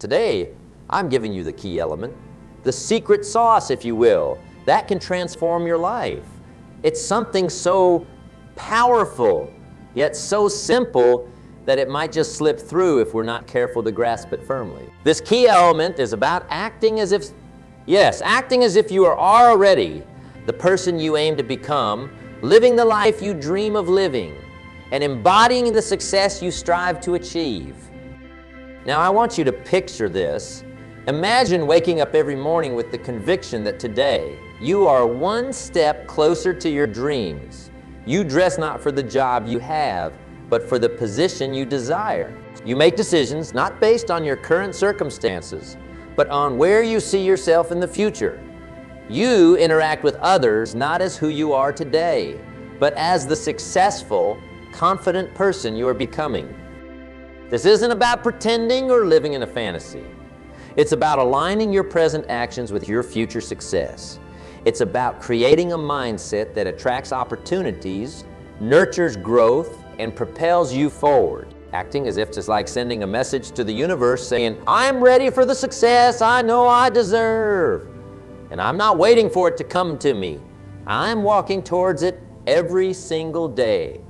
Today, I'm giving you the key element, the secret sauce, if you will, that can transform your life. It's something so powerful, yet so simple that it might just slip through if we're not careful to grasp it firmly. This key element is about acting as if you are already the person you aim to become, living the life you dream of living, and embodying the success you strive to achieve. Now, I want you to picture this. Imagine waking up every morning with the conviction that today you are one step closer to your dreams. You dress not for the job you have, but for the position you desire. You make decisions not based on your current circumstances, but on where you see yourself in the future. You interact with others not as who you are today, but as the successful, confident person you are becoming. This isn't about pretending or living in a fantasy. It's about aligning your present actions with your future success. It's about creating a mindset that attracts opportunities, nurtures growth, and propels you forward. Acting as if it's like sending a message to the universe saying, I'm ready for the success I know I deserve. And I'm not waiting for it to come to me. I'm walking towards it every single day.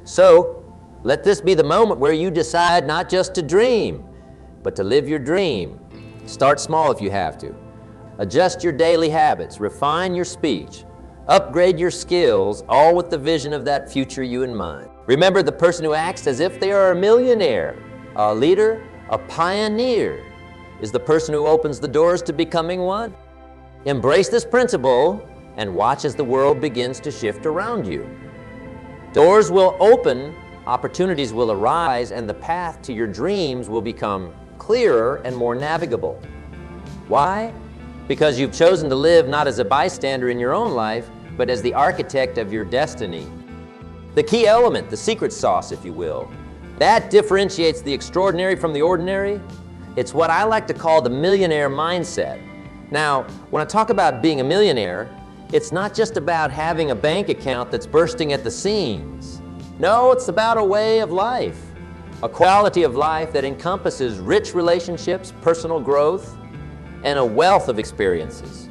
So, let this be the moment where you decide not just to dream, but to live your dream. Start small if you have to. Adjust your daily habits, refine your speech, upgrade your skills, all with the vision of that future you in mind. Remember, the person who acts as if they are a millionaire, a leader, a pioneer, is the person who opens the doors to becoming one. Embrace this principle and watch as the world begins to shift around you. Doors will open, opportunities will arise, and the path to your dreams will become clearer and more navigable. Why? Because you've chosen to live not as a bystander in your own life, but as the architect of your destiny. The key element, the secret sauce, if you will, that differentiates the extraordinary from the ordinary. It's what I like to call the millionaire mindset. Now, when I talk about being a millionaire, it's not just about having a bank account that's bursting at the seams. No, it's about a way of life, a quality of life that encompasses rich relationships, personal growth, and a wealth of experiences.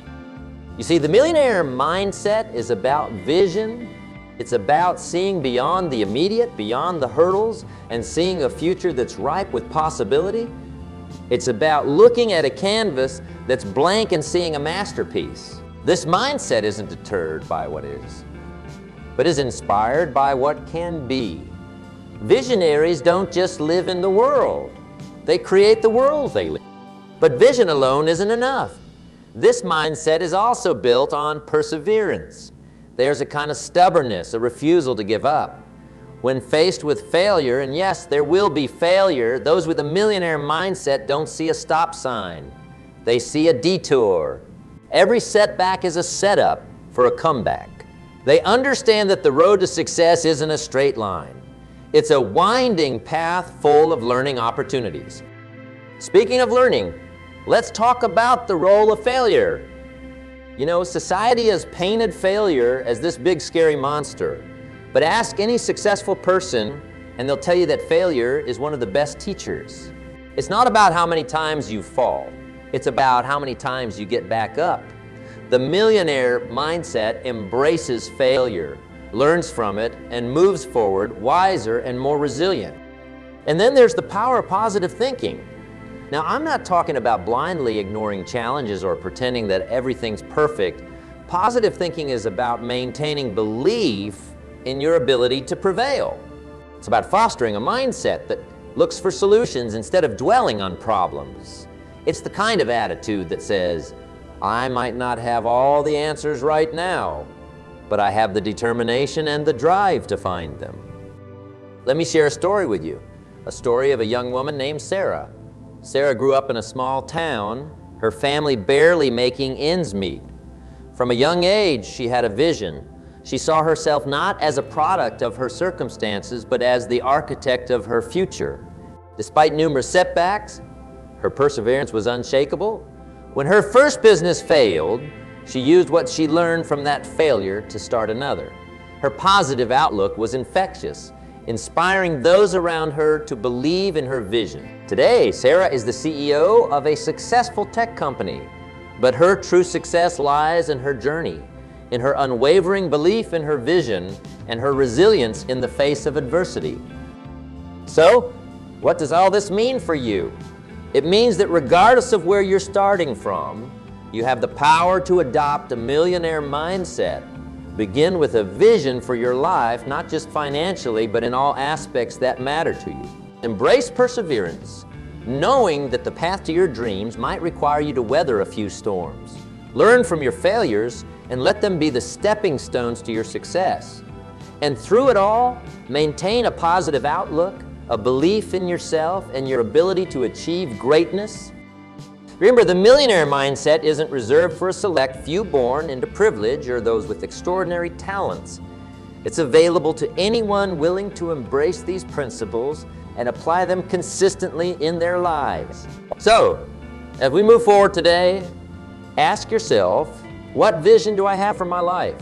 You see, the millionaire mindset is about vision. It's about seeing beyond the immediate, beyond the hurdles, and seeing a future that's ripe with possibility. It's about looking at a canvas that's blank and seeing a masterpiece. This mindset isn't deterred by what is, but is inspired by what can be. Visionaries don't just live in the world. They create the world they live. But vision alone isn't enough. This mindset is also built on perseverance. There's a kind of stubbornness, a refusal to give up. When faced with failure, and yes, there will be failure, those with a millionaire mindset don't see a stop sign. They see a detour. Every setback is a setup for a comeback. They understand that the road to success isn't a straight line. It's a winding path full of learning opportunities. Speaking of learning, let's talk about the role of failure. You know, society has painted failure as this big scary monster. But ask any successful person and they'll tell you that failure is one of the best teachers. It's not about how many times you fall. It's about how many times you get back up. The millionaire mindset embraces failure, learns from it, and moves forward wiser and more resilient. And then there's the power of positive thinking. Now, I'm not talking about blindly ignoring challenges or pretending that everything's perfect. Positive thinking is about maintaining belief in your ability to prevail. It's about fostering a mindset that looks for solutions instead of dwelling on problems. It's the kind of attitude that says, I might not have all the answers right now, but I have the determination and the drive to find them. Let me share a story with you, a story of a young woman named Sarah. Sarah grew up in a small town, her family barely making ends meet. From a young age, she had a vision. She saw herself not as a product of her circumstances, but as the architect of her future. Despite numerous setbacks, her perseverance was unshakable. When her first business failed, she used what she learned from that failure to start another. Her positive outlook was infectious. inspiring those around her to believe in her vision. Today, Sarah is the CEO of a successful tech company, but her true success lies in her journey, in her unwavering belief in her vision and her resilience in the face of adversity. So, what does all this mean for you? It means that regardless of where you're starting from, you have the power to adopt a millionaire mindset. Begin with a vision for your life, not just financially, but in all aspects that matter to you. Embrace perseverance, knowing that the path to your dreams might require you to weather a few storms. Learn from your failures and let them be the stepping stones to your success. And through it all, maintain a positive outlook, a belief in yourself and your ability to achieve greatness. Remember, the millionaire mindset isn't reserved for a select few born into privilege or those with extraordinary talents. It's available to anyone willing to embrace these principles and apply them consistently in their lives. So, as we move forward today, ask yourself, what vision do I have for my life?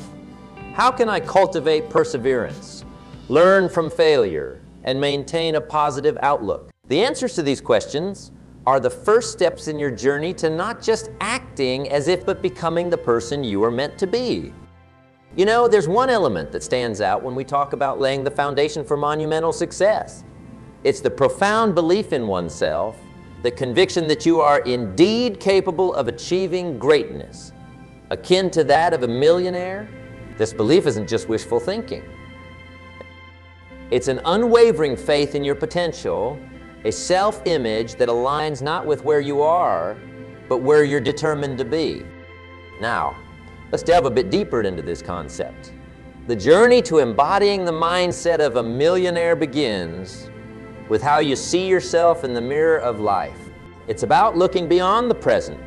How can I cultivate perseverance, learn from failure, and maintain a positive outlook? The answers to these questions are the first steps in your journey to not just acting as if but becoming the person you are meant to be. You know, there's one element that stands out when we talk about laying the foundation for monumental success. It's the profound belief in oneself, the conviction that you are indeed capable of achieving greatness. Akin to that of a millionaire, this belief isn't just wishful thinking. It's an unwavering faith in your potential, a self-image that aligns not with where you are, but where you're determined to be. Now, let's delve a bit deeper into this concept. The journey to embodying the mindset of a millionaire begins with how you see yourself in the mirror of life. It's about looking beyond the present,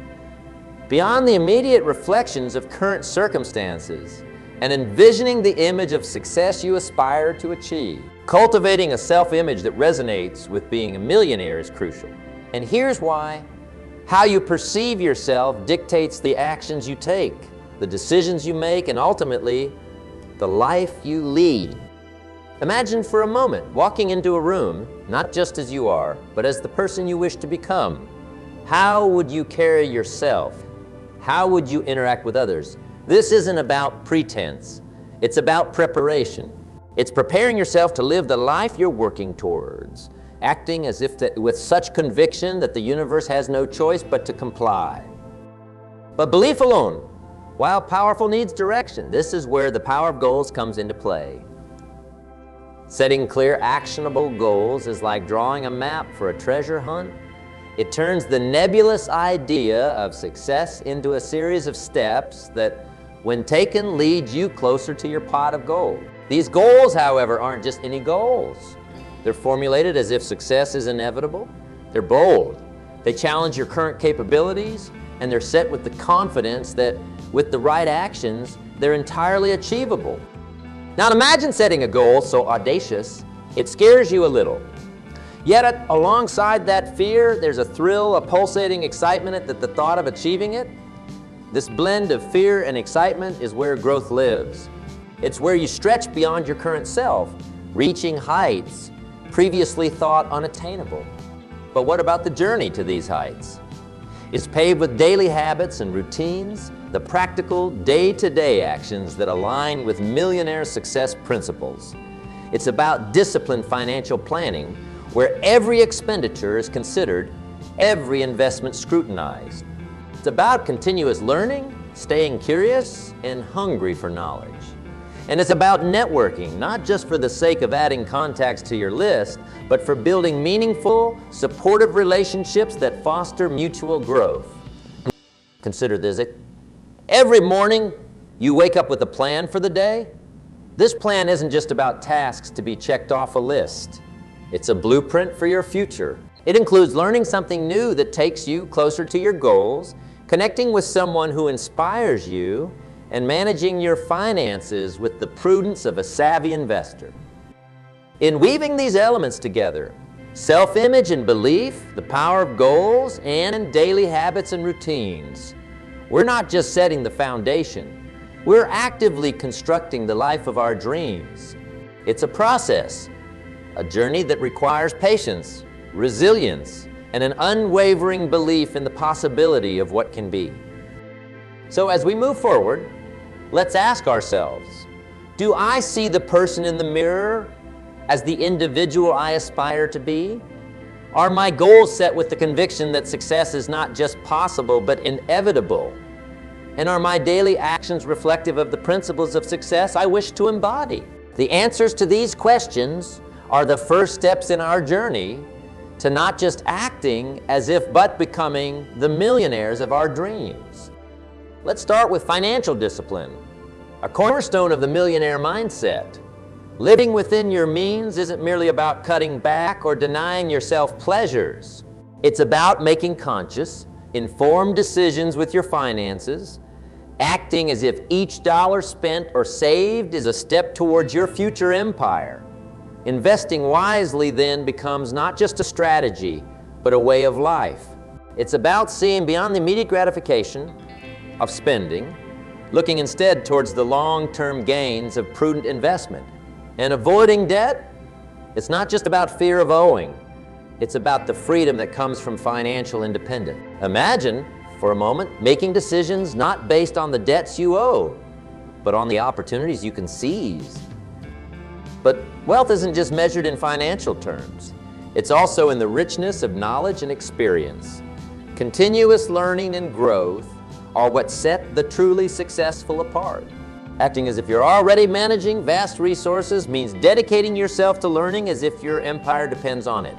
beyond the immediate reflections of current circumstances, and envisioning the image of success you aspire to achieve. Cultivating a self-image that resonates with being a millionaire is crucial. And here's why. How you perceive yourself dictates the actions you take, the decisions you make, and ultimately, the life you lead. Imagine for a moment walking into a room, not just as you are, but as the person you wish to become. How would you carry yourself? How would you interact with others? This isn't about pretense. It's about preparation. It's preparing yourself to live the life you're working towards, acting as if with such conviction that the universe has no choice but to comply. But belief alone, while powerful, needs direction. This is where the power of goals comes into play. Setting clear, actionable goals is like drawing a map for a treasure hunt. It turns the nebulous idea of success into a series of steps that, when taken, lead you closer to your pot of gold. These goals, however, aren't just any goals. They're formulated as if success is inevitable. They're bold. They challenge your current capabilities, and they're set with the confidence that with the right actions, they're entirely achievable. Now imagine setting a goal so audacious, it scares you a little. Yet alongside that fear, there's a thrill, a pulsating excitement at the thought of achieving it. This blend of fear and excitement is where growth lives. It's where you stretch beyond your current self, reaching heights previously thought unattainable. But what about the journey to these heights? It's paved with daily habits and routines, the practical day-to-day actions that align with millionaire success principles. It's about disciplined financial planning, where every expenditure is considered, every investment scrutinized. It's about continuous learning, staying curious, and hungry for knowledge. And it's about networking, not just for the sake of adding contacts to your list, but for building meaningful, supportive relationships that foster mutual growth. Consider this. Every morning, you wake up with a plan for the day. This plan isn't just about tasks to be checked off a list. It's a blueprint for your future. It includes learning something new that takes you closer to your goals, connecting with someone who inspires you, and managing your finances with the prudence of a savvy investor. In weaving these elements together, self-image and belief, the power of goals, and daily habits and routines, we're not just setting the foundation, we're actively constructing the life of our dreams. It's a process, a journey that requires patience, resilience, and an unwavering belief in the possibility of what can be. So as we move forward, let's ask ourselves, do I see the person in the mirror as the individual I aspire to be? Are my goals set with the conviction that success is not just possible, but inevitable? And are my daily actions reflective of the principles of success I wish to embody? The answers to these questions are the first steps in our journey to not just acting as if but becoming the millionaires of our dreams. Let's start with financial discipline, a cornerstone of the millionaire mindset. Living within your means isn't merely about cutting back or denying yourself pleasures. It's about making conscious, informed decisions with your finances, acting as if each dollar spent or saved is a step towards your future empire. Investing wisely then becomes not just a strategy, but a way of life. It's about seeing beyond the immediate gratification of spending, looking instead towards the long-term gains of prudent investment. And avoiding debt, it's not just about fear of owing. It's about the freedom that comes from financial independence. Imagine, for a moment, making decisions not based on the debts you owe, but on the opportunities you can seize. But wealth isn't just measured in financial terms. It's also in the richness of knowledge and experience. Continuous learning and growth are what set the truly successful apart. Acting as if you're already managing vast resources means dedicating yourself to learning as if your empire depends on it.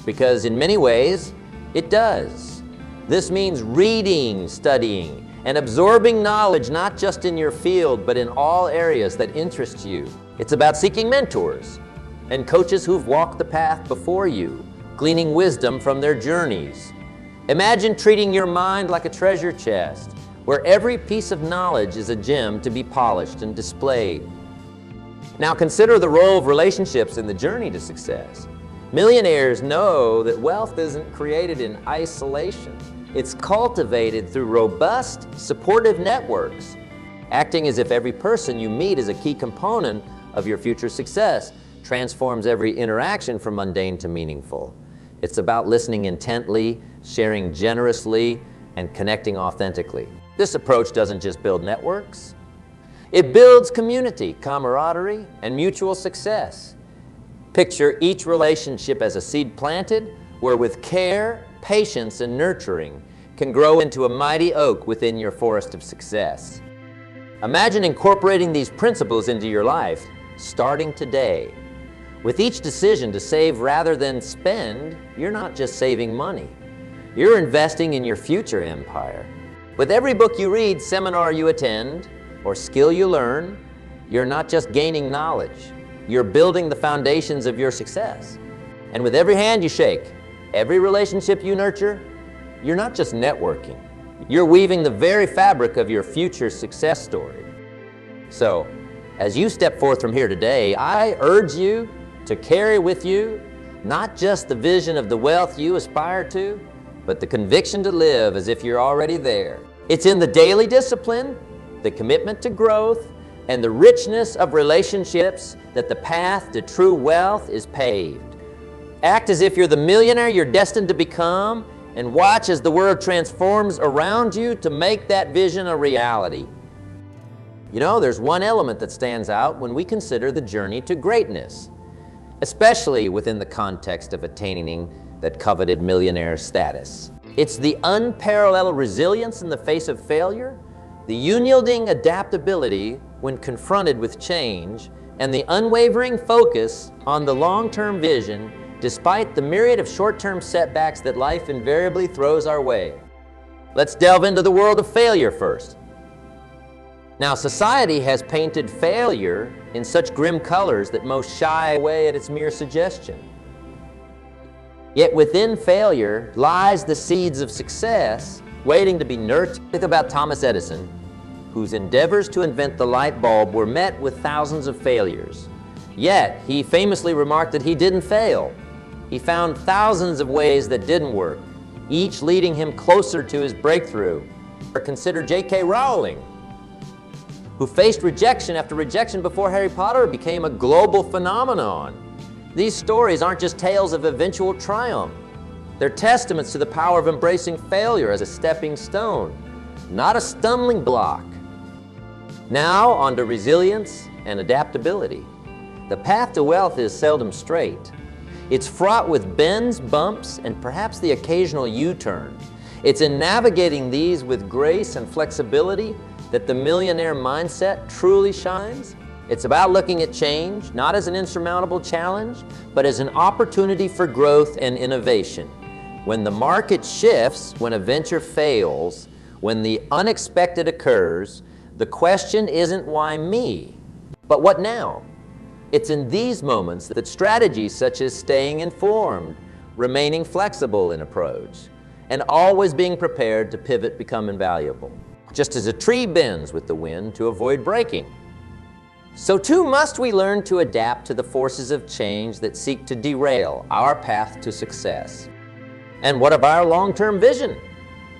Because in many ways, it does. This means reading, studying, and absorbing knowledge not just in your field, but in all areas that interest you. It's about seeking mentors and coaches who've walked the path before you, gleaning wisdom from their journeys. Imagine treating your mind like a treasure chest, where every piece of knowledge is a gem to be polished and displayed. Now consider the role of relationships in the journey to success. Millionaires know that wealth isn't created in isolation. It's cultivated through robust, supportive networks. Acting as if every person you meet is a key component of your future success transforms every interaction from mundane to meaningful. It's about listening intently, sharing generously, and connecting authentically. This approach doesn't just build networks. It builds community, camaraderie, and mutual success. Picture each relationship as a seed planted, where with care, patience, and nurturing can grow into a mighty oak within your forest of success. Imagine incorporating these principles into your life, starting today. With each decision to save rather than spend, you're not just saving money. You're investing in your future empire. With every book you read, seminar you attend, or skill you learn, you're not just gaining knowledge. You're building the foundations of your success. And with every hand you shake, every relationship you nurture, you're not just networking. You're weaving the very fabric of your future success story. So, as you step forth from here today, I urge you to carry with you not just the vision of the wealth you aspire to, but the conviction to live as if you're already there. It's in the daily discipline, the commitment to growth, and the richness of relationships that the path to true wealth is paved. Act as if you're the millionaire you're destined to become, and watch as the world transforms around you to make that vision a reality. You know, there's one element that stands out when we consider the journey to greatness, especially within the context of attaining that coveted millionaire status. It's the unparalleled resilience in the face of failure, the unyielding adaptability when confronted with change, and the unwavering focus on the long-term vision despite the myriad of short-term setbacks that life invariably throws our way. Let's delve into the world of failure first. Now, society has painted failure in such grim colors that most shy away at its mere suggestion. Yet within failure lies the seeds of success waiting to be nurtured. Think about Thomas Edison, whose endeavors to invent the light bulb were met with thousands of failures. Yet, he famously remarked that he didn't fail. He found thousands of ways that didn't work, each leading him closer to his breakthrough. Or consider J.K. Rowling, who faced rejection after rejection before Harry Potter became a global phenomenon. These stories aren't just tales of eventual triumph. They're testaments to the power of embracing failure as a stepping stone, not a stumbling block. Now, on to resilience and adaptability. The path to wealth is seldom straight. It's fraught with bends, bumps, and perhaps the occasional U-turn. It's in navigating these with grace and flexibility that the millionaire mindset truly shines. It's about looking at change, not as an insurmountable challenge, but as an opportunity for growth and innovation. When the market shifts, when a venture fails, when the unexpected occurs, the question isn't why me, but what now? It's in these moments that strategies such as staying informed, remaining flexible in approach, and always being prepared to pivot become invaluable. Just as a tree bends with the wind to avoid breaking. So too must we learn to adapt to the forces of change that seek to derail our path to success. And what of our long-term vision?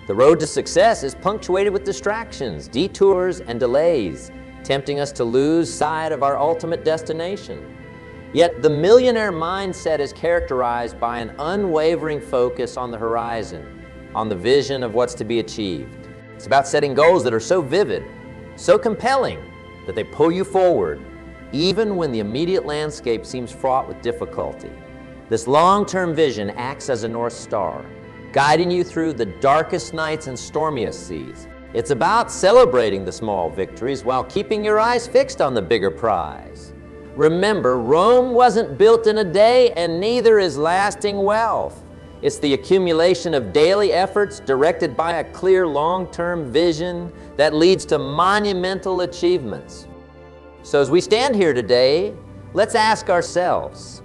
The road to success is punctuated with distractions, detours, and delays, tempting us to lose sight of our ultimate destination. Yet the millionaire mindset is characterized by an unwavering focus on the horizon, on the vision of what's to be achieved. It's about setting goals that are so vivid, so compelling, that they pull you forward, even when the immediate landscape seems fraught with difficulty. This long-term vision acts as a North Star, guiding you through the darkest nights and stormiest seas. It's about celebrating the small victories while keeping your eyes fixed on the bigger prize. Remember, Rome wasn't built in a day, and neither is lasting wealth. It's the accumulation of daily efforts directed by a clear long-term vision that leads to monumental achievements. So as we stand here today, let's ask ourselves,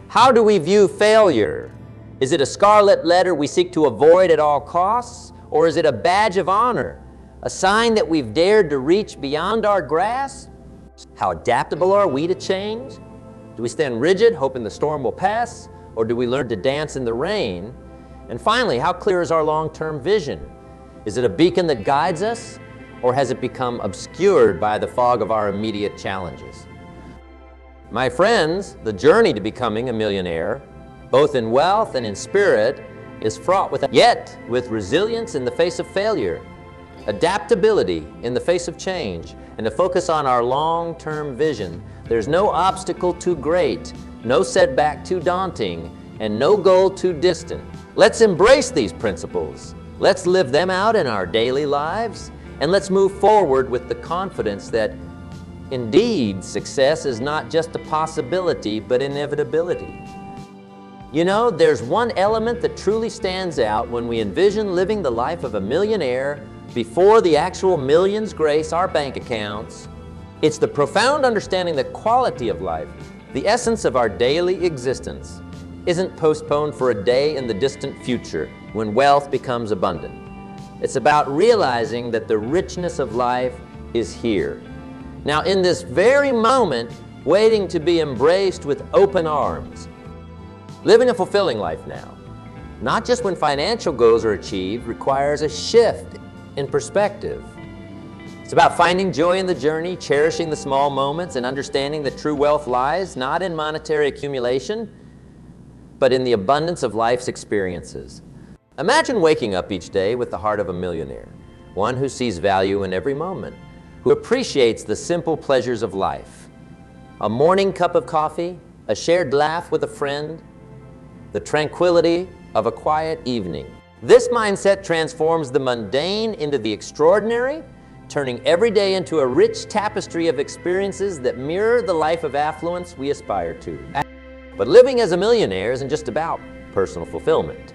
how do we view failure? Is it a scarlet letter we seek to avoid at all costs, or is it a badge of honor, a sign that we've dared to reach beyond our grasp? How adaptable are we to change? Do we stand rigid, hoping the storm will pass, or do we learn to dance in the rain? And finally, how clear is our long-term vision? Is it a beacon that guides us, or has it become obscured by the fog of our immediate challenges? My friends, the journey to becoming a millionaire, both in wealth and in spirit, is fraught with resilience in the face of failure, adaptability in the face of change, and to focus on our long-term vision. There's no obstacle too great, no setback too daunting, and no goal too distant. Let's embrace these principles. Let's live them out in our daily lives, and let's move forward with the confidence that indeed success is not just a possibility, but inevitability. You know, there's one element that truly stands out when we envision living the life of a millionaire before the actual millions grace our bank accounts. It's the profound understanding that quality of life, the essence of our daily existence, isn't postponed for a day in the distant future when wealth becomes abundant. It's about realizing that the richness of life is here. Now, in this very moment, waiting to be embraced with open arms. Living a fulfilling life now, not just when financial goals are achieved, requires a shift in perspective. It's about finding joy in the journey, cherishing the small moments, and understanding that true wealth lies not in monetary accumulation, but in the abundance of life's experiences. Imagine waking up each day with the heart of a millionaire, one who sees value in every moment, who appreciates the simple pleasures of life. A morning cup of coffee, a shared laugh with a friend, the tranquility of a quiet evening. This mindset transforms the mundane into the extraordinary, turning every day into a rich tapestry of experiences that mirror the life of affluence we aspire to. But living as a millionaire isn't just about personal fulfillment.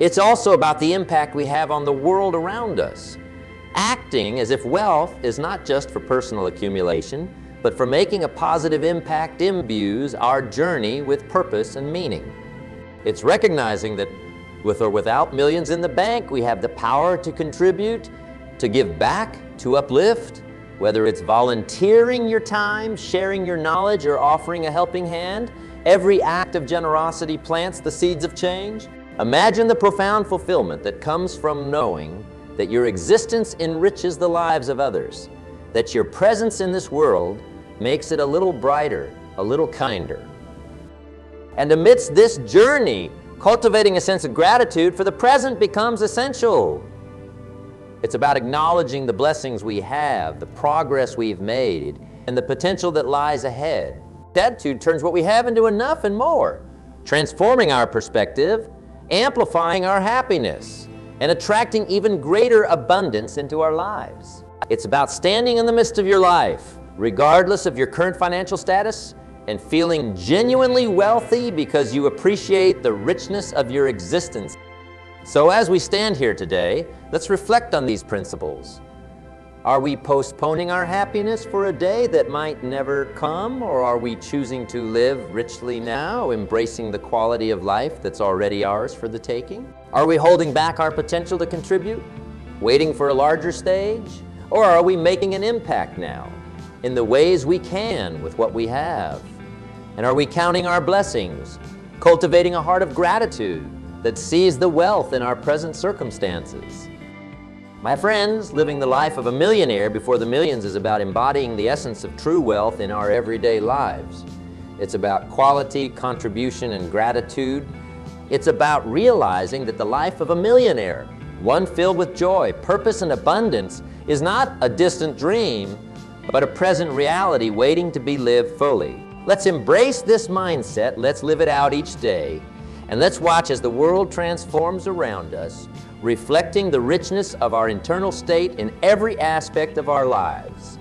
It's also about the impact we have on the world around us. Acting as if wealth is not just for personal accumulation, but for making a positive impact imbues our journey with purpose and meaning. It's recognizing that with or without millions in the bank, we have the power to contribute, to give back, to uplift, whether it's volunteering your time, sharing your knowledge, or offering a helping hand. Every act of generosity plants the seeds of change. Imagine the profound fulfillment that comes from knowing that your existence enriches the lives of others, that your presence in this world makes it a little brighter, a little kinder. And amidst this journey, cultivating a sense of gratitude for the present becomes essential. It's about acknowledging the blessings we have, the progress we've made, and the potential that lies ahead. Gratitude turns what we have into enough and more, transforming our perspective, amplifying our happiness, and attracting even greater abundance into our lives. It's about standing in the midst of your life, regardless of your current financial status, and feeling genuinely wealthy because you appreciate the richness of your existence. So as we stand here today, let's reflect on these principles. Are we postponing our happiness for a day that might never come, or are we choosing to live richly now, embracing the quality of life that's already ours for the taking? Are we holding back our potential to contribute, waiting for a larger stage, or are we making an impact now in the ways we can with what we have? And are we counting our blessings, cultivating a heart of gratitude that sees the wealth in our present circumstances? My friends, living the life of a millionaire before the millions is about embodying the essence of true wealth in our everyday lives. It's about quality, contribution, and gratitude. It's about realizing that the life of a millionaire, one filled with joy, purpose, and abundance, is not a distant dream, but a present reality waiting to be lived fully. Let's embrace this mindset, let's live it out each day, and let's watch as the world transforms around us, reflecting the richness of our internal state in every aspect of our lives.